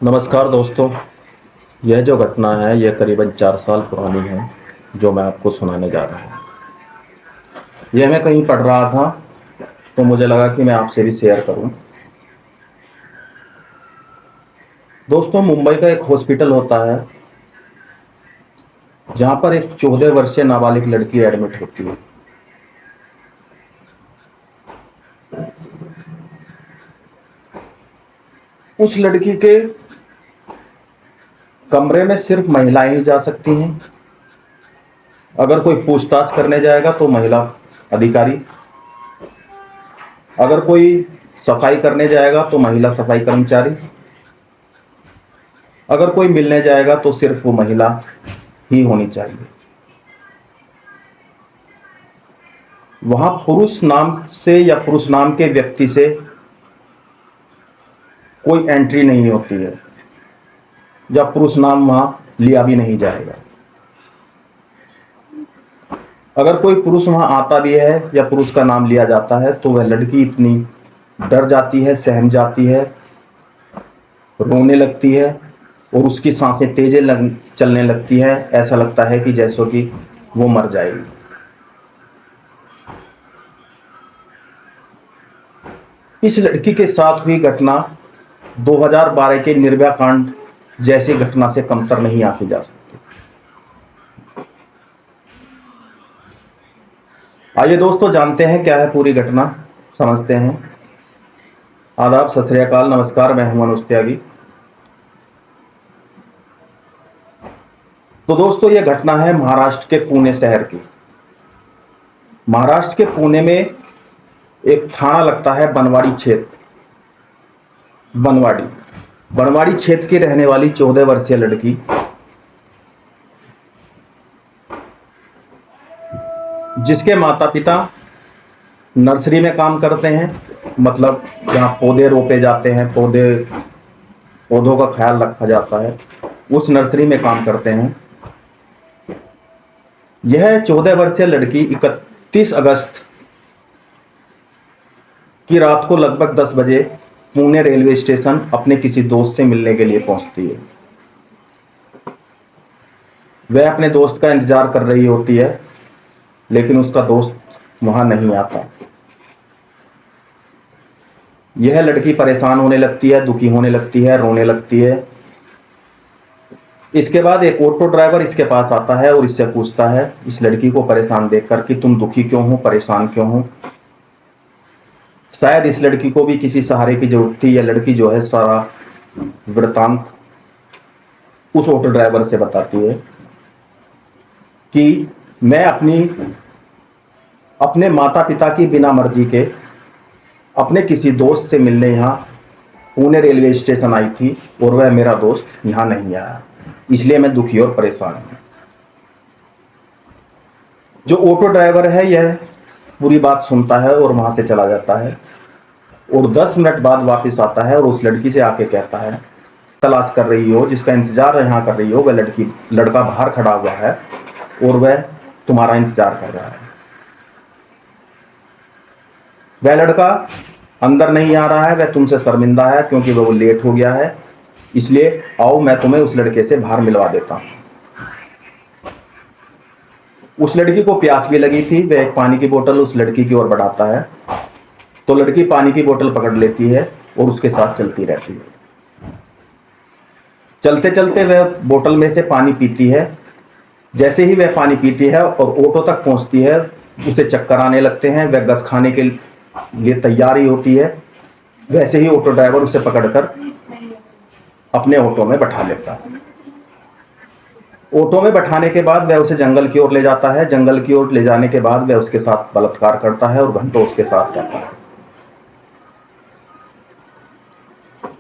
नमस्कार दोस्तों। यह जो घटना है यह करीबन 4 साल पुरानी है जो मैं आपको सुनाने जा रहा हूँ। यह मैं कहीं पढ़ रहा था तो मुझे लगा कि मैं आपसे भी शेयर करूं। दोस्तों, मुंबई का एक हॉस्पिटल होता है जहां पर एक 14 वर्षीय नाबालिग लड़की एडमिट होती है। उस लड़की के कमरे में सिर्फ महिलाएं ही जा सकती हैं। अगर कोई पूछताछ करने जाएगा तो महिला अधिकारी, अगर कोई सफाई करने जाएगा तो महिला सफाई कर्मचारी, अगर कोई मिलने जाएगा तो सिर्फ वो महिला ही होनी चाहिए। वहां पुरुष नाम से या पुरुष नाम के व्यक्ति से कोई एंट्री नहीं होती है या पुरुष नाम वहां लिया भी नहीं जाएगा। अगर कोई पुरुष वहां आता भी है या पुरुष का नाम लिया जाता है तो वह लड़की इतनी डर जाती है, सहम जाती है, रोने लगती है और उसकी सांसें चलने लगती है। ऐसा लगता है कि जैसो कि वो मर जाएगी। इस लड़की के साथ हुई घटना 2012 के निर्भया कांड जैसी घटना से कमतर नहीं आंकी जा सकती। आइए दोस्तों, जानते हैं क्या है पूरी घटना, समझते हैं। आदाब, सत श्री अकाल, नमस्कार। मैं हूं अनुज त्यागी। तो दोस्तों, यह घटना है महाराष्ट्र के पुणे शहर की। महाराष्ट्र के पुणे में एक थाना लगता है बनवाड़ी क्षेत्र। बनवाड़ी क्षेत्र की रहने वाली 14 वर्षीय लड़की जिसके माता पिता नर्सरी में काम करते हैं, मतलब जहाँ पौधे रोपे जाते हैं, पौधों का ख्याल रखा जाता है, उस नर्सरी में काम करते हैं। यह 14 वर्षीय लड़की 31 अगस्त की रात को लगभग 10 बजे पुणे रेलवे स्टेशन अपने किसी दोस्त से मिलने के लिए पहुंचती है। वह अपने दोस्त का इंतजार कर रही होती है, लेकिन उसका दोस्त वहां नहीं आता। यह लड़की परेशान होने लगती है, दुखी होने लगती है, रोने लगती है। इसके बाद एक ऑटो ड्राइवर इसके पास आता है और इससे पूछता है, इस लड़की को परेशान देखकर, कि तुम दुखी क्यों हो, परेशान क्यों हो। शायद इस लड़की को भी किसी सहारे की जरूरत थी। यह लड़की जो है सारा वृतांत उस ऑटो ड्राइवर से बताती है कि मैं अपने माता पिता की बिना मर्जी के अपने किसी दोस्त से मिलने यहाँ पुणे रेलवे स्टेशन आई थी और वह मेरा दोस्त यहाँ नहीं आया, इसलिए मैं दुखी और परेशान हूँ। जो ऑटो ड्राइवर है यह पूरी बात सुनता है और वहां से चला जाता है और 10 मिनट बाद वापस आता है और उस लड़की से आके कहता है, तलाश कर रही हो, जिसका इंतजार यहाँ कर रही हो, वह लड़का बाहर खड़ा हुआ है और वह तुम्हारा इंतजार कर रहा है। वह लड़का अंदर नहीं आ रहा है, वह तुमसे शर्मिंदा है क्योंकि वह लेट हो गया है, इसलिए आओ मैं तुम्हें उस लड़के से बाहर मिलवा देता हूं। उस लड़की को प्यास भी लगी थी। वह एक पानी की बोतल उस लड़की की ओर बढ़ाता है तो लड़की पानी की बोतल पकड़ लेती है और उसके साथ चलती रहती है। चलते चलते वह बोतल में से पानी पीती है। जैसे ही वह पानी पीती है और ऑटो तक पहुंचती है, उसे चक्कर आने लगते हैं। वह गस खाने के लिए तैयार ही होती है। वैसे ही ऑटो ड्राइवर उसे पकड़कर अपने ऑटो में बैठा लेता है। ऑटो में बैठाने के बाद वह उसे जंगल की ओर ले जाता है। जंगल की ओर ले जाने के बाद वह उसके साथ बलात्कार करता है और घंटों उसके साथ रहता है।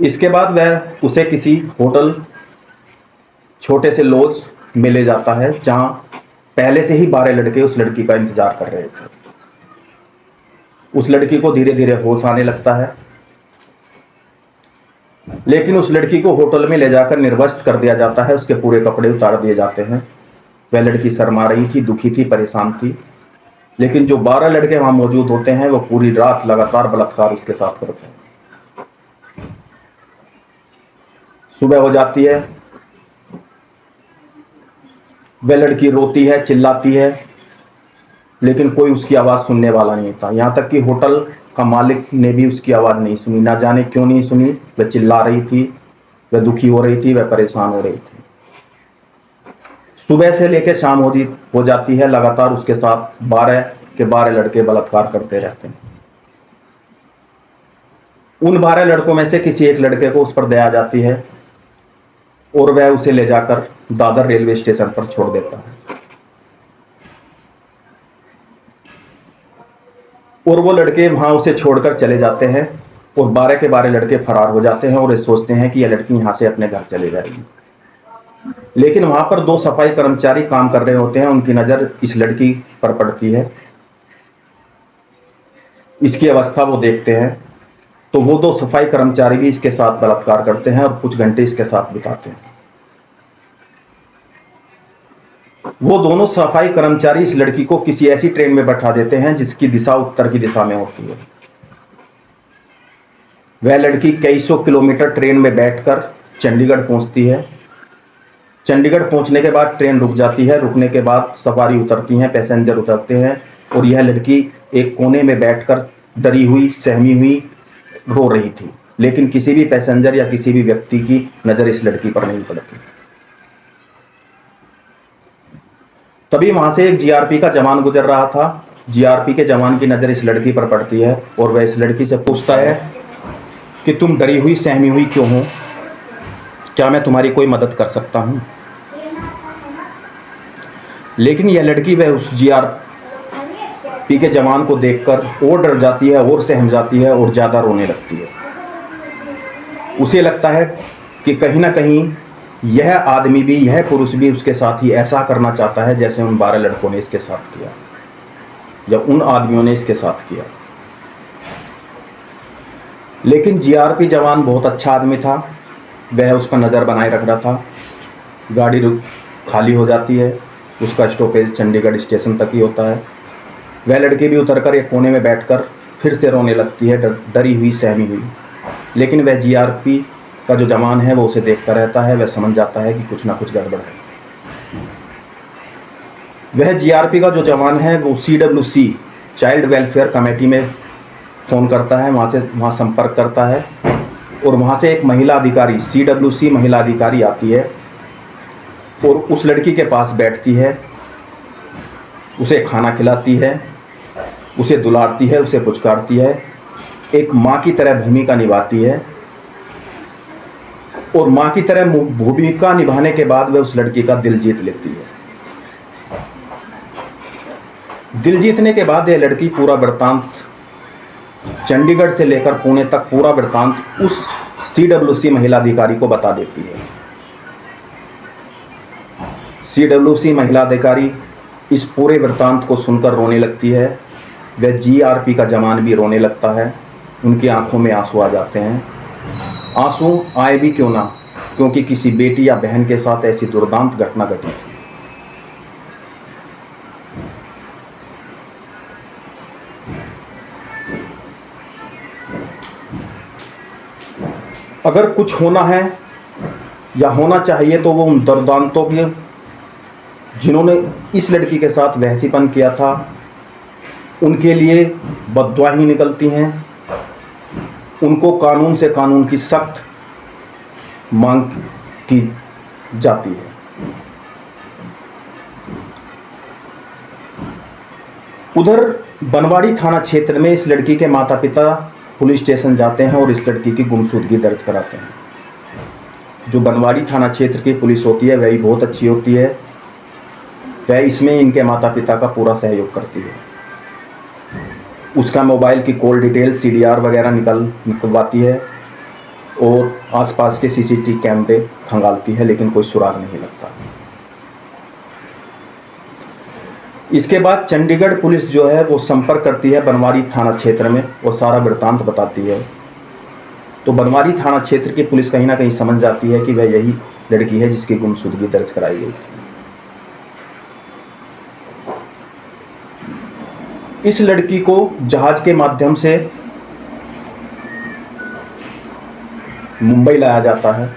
इसके बाद वह उसे किसी होटल, छोटे से लॉज में ले जाता है जहां पहले से ही 12 लड़के उस लड़की का इंतजार कर रहे थे। उस लड़की को धीरे धीरे होश आने लगता है, लेकिन उस लड़की को होटल में ले जाकर निर्वस्त्र कर दिया जाता है। उसके पूरे कपड़े उतार दिए जाते हैं। वह लड़की शर्मा रही थी, दुखी थी, परेशान थी, लेकिन जो 12 लड़के वहां मौजूद होते हैं वो पूरी रात लगातार बलात्कार उसके साथ करते हैं। सुबह हो जाती है, वह लड़की रोती है, चिल्लाती है, लेकिन कोई उसकी आवाज़ सुनने वाला नहीं था। यहाँ तक कि होटल का मालिक ने भी उसकी आवाज़ नहीं सुनी। ना जाने क्यों नहीं सुनी। वह चिल्ला रही थी, वह दुखी हो रही थी, वह परेशान हो रही थी। सुबह से लेकर शाम हो जाती है, लगातार उसके साथ 12 के 12 लड़के बलात्कार करते रहते हैं। उन 12 लड़कों में से किसी एक लड़के को उस पर दया जाती है और वह उसे ले जाकर दादर रेलवे स्टेशन पर छोड़ देता है। और वो लड़के वहां उसे छोड़कर चले जाते हैं और 12 के 12 लड़के फरार हो जाते हैं और ये सोचते हैं कि यह लड़की यहां से अपने घर चली जाएगी। लेकिन वहां पर 2 सफाई कर्मचारी काम कर रहे होते हैं। उनकी नजर इस लड़की पर पड़ती है, इसकी अवस्था वो देखते हैं, तो वो 2 सफाई कर्मचारी भी इसके साथ बलात्कार करते हैं और कुछ घंटे इसके साथ बिताते हैं। वो दोनों सफाई कर्मचारी इस लड़की को किसी ऐसी ट्रेन में बैठा देते हैं जिसकी दिशा उत्तर की दिशा में होती है। वह लड़की कई सौ किलोमीटर ट्रेन में बैठकर चंडीगढ़ पहुंचती है। चंडीगढ़ पहुंचने के बाद ट्रेन रुक जाती है। रुकने के बाद सवारी उतरती हैं, पैसेंजर उतरते हैं और यह लड़की एक कोने में बैठकर डरी हुई, सहमी हुई रो रही थी। लेकिन किसी भी पैसेंजर या किसी भी व्यक्ति की नज़र इस लड़की पर नहीं पड़ती। तभी वहां से एक जीआरपी का जवान गुजर रहा था। जीआरपी के जवान की नज़र इस लड़की पर पड़ती है और वह इस लड़की से पूछता है कि तुम डरी हुई, सहमी हुई क्यों हो? क्या मैं तुम्हारी कोई मदद कर सकता हूं? लेकिन यह लड़की वह उस जीआरपी के जवान को देखकर और डर जाती है और सहम जाती है और ज़्यादा रोने लगती है। उसे लगता है कि कहीं ना कहीं यह आदमी भी, यह पुरुष भी उसके साथ ही ऐसा करना चाहता है जैसे उन 12 लड़कों ने इसके साथ किया या उन आदमियों ने इसके साथ किया। लेकिन जीआरपी जवान बहुत अच्छा आदमी था, वह उस पर नज़र बनाए रख रहा था। गाड़ी खाली हो जाती है, उसका स्टॉपेज चंडीगढ़ स्टेशन तक ही होता है। वह लड़की भी उतरकर एक कोने में बैठकर फिर से रोने लगती है, डरी हुई, सहमी हुई। लेकिन वह जीआरपी का जो जवान है वो उसे देखता रहता है। वह समझ जाता है कि कुछ ना कुछ गड़बड़ है। वह जीआरपी का जो जवान है वो CWC चाइल्ड वेलफेयर कमेटी में फ़ोन करता है, वहाँ संपर्क करता है और वहाँ से एक महिला अधिकारी, CWC महिला अधिकारी आती है और उस लड़की के पास बैठती है, उसे खाना खिलाती है, उसे दुलारती है, उसे पुचकारती है, एक माँ की तरह भूमिका निभाती है। और माँ की तरह भूमिका निभाने के बाद वह उस लड़की का दिल जीत लेती है। दिल जीतने के बाद यह लड़की पूरा वृत्तांत, चंडीगढ़ से लेकर पुणे तक पूरा वृत्तांत उस CWC महिला अधिकारी को बता देती है। CWC महिला अधिकारी इस पूरे वृत्तांत को सुनकर रोने लगती है। वह जीआरपी का जवान भी रोने लगता है, उनकी आंखों में आंसू आ जाते हैं। आंसू आए भी क्यों ना, क्योंकि किसी बेटी या बहन के साथ ऐसी दुर्दांत घटना घटी थी। अगर कुछ होना है या होना चाहिए तो वो उन दुर्दांतों के जिन्होंने इस लड़की के साथ वहसीपन किया था उनके लिए बद्दुआ ही निकलती हैं। उनको कानून से कानून की सख्त मांग की जाती है। उधर बनवाड़ी थाना क्षेत्र में इस लड़की के माता पिता पुलिस स्टेशन जाते हैं और इस लड़की की गुमशुदगी दर्ज कराते हैं। जो बनवाड़ी थाना क्षेत्र की पुलिस होती है वही बहुत अच्छी होती है, वह इसमें इनके माता पिता का पूरा सहयोग करती है। उसका मोबाइल की कॉल डिटेल CDR वगैरह निकलवाती है और आसपास के CCTV कैमरे खंगालती है, लेकिन कोई सुराग नहीं लगता। इसके बाद चंडीगढ़ पुलिस जो है वो संपर्क करती है बनवाड़ी थाना क्षेत्र में और सारा वृत्तांत बताती है। तो बनवाड़ी थाना क्षेत्र की पुलिस कहीं ना कहीं समझ जाती है कि वह यही लड़की है जिसकी गुमशुदगी दर्ज कराई गई थी। इस लड़की को जहाज के माध्यम से मुंबई लाया जाता है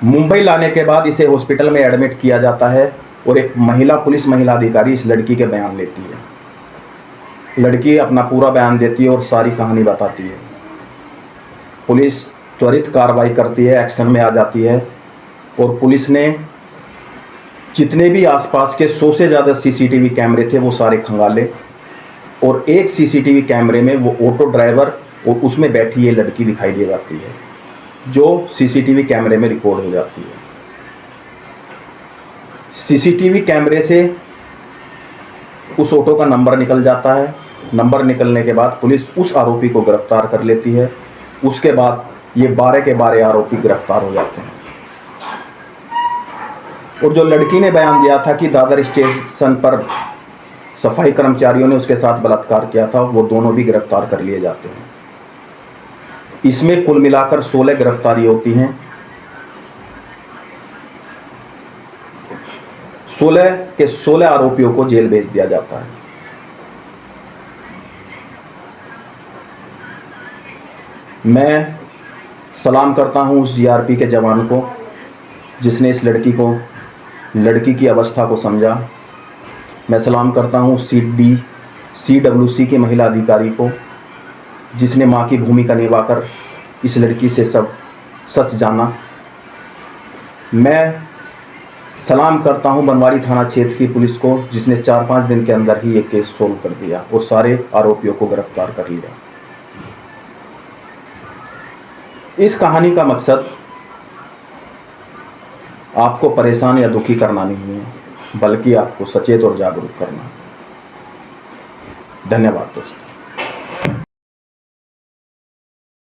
मुंबई लाने के बाद इसे हॉस्पिटल में एडमिट किया जाता है और एक पुलिस महिला अधिकारी इस लड़की के बयान लेती है। लड़की अपना पूरा बयान देती है और सारी कहानी बताती है। पुलिस त्वरित कार्रवाई करती है, एक्शन में आ जाती है और पुलिस ने जितने भी आसपास के 100 से ज़्यादा सीसीटीवी कैमरे थे वो सारे खंगाले और एक सीसीटीवी कैमरे में वो ऑटो ड्राइवर और उसमें बैठी ये लड़की दिखाई दे जाती है, जो सीसीटीवी कैमरे में रिकॉर्ड हो जाती है। सीसीटीवी कैमरे से उस ऑटो का नंबर निकल जाता है। नंबर निकलने के बाद पुलिस उस आरोपी को गिरफ्तार कर लेती है। उसके बाद ये 12 के 12 आरोपी गिरफ्तार हो जाते हैं। और जो लड़की ने बयान दिया था कि दादर स्टेशन पर सफाई कर्मचारियों ने उसके साथ बलात्कार किया था, वो दोनों भी गिरफ्तार कर लिए जाते हैं। इसमें कुल मिलाकर 16 गिरफ्तारी होती हैं। 16 के 16 आरोपियों को जेल भेज दिया जाता है। मैं सलाम करता हूं उस जीआरपी के जवान को जिसने इस लड़की की अवस्था को समझा। मैं सलाम करता हूं CWC की महिला अधिकारी को जिसने मां की भूमिका निभाकर इस लड़की से सब सच जाना। मैं सलाम करता हूं बनवारी थाना क्षेत्र की पुलिस को जिसने 4-5 दिन के अंदर ही ये केस सोल्व कर दिया और सारे आरोपियों को गिरफ्तार कर लिया। इस कहानी का मकसद आपको परेशान या दुखी करना नहीं है, बल्कि आपको सचेत और जागरूक करना है। धन्यवाद दोस्तों।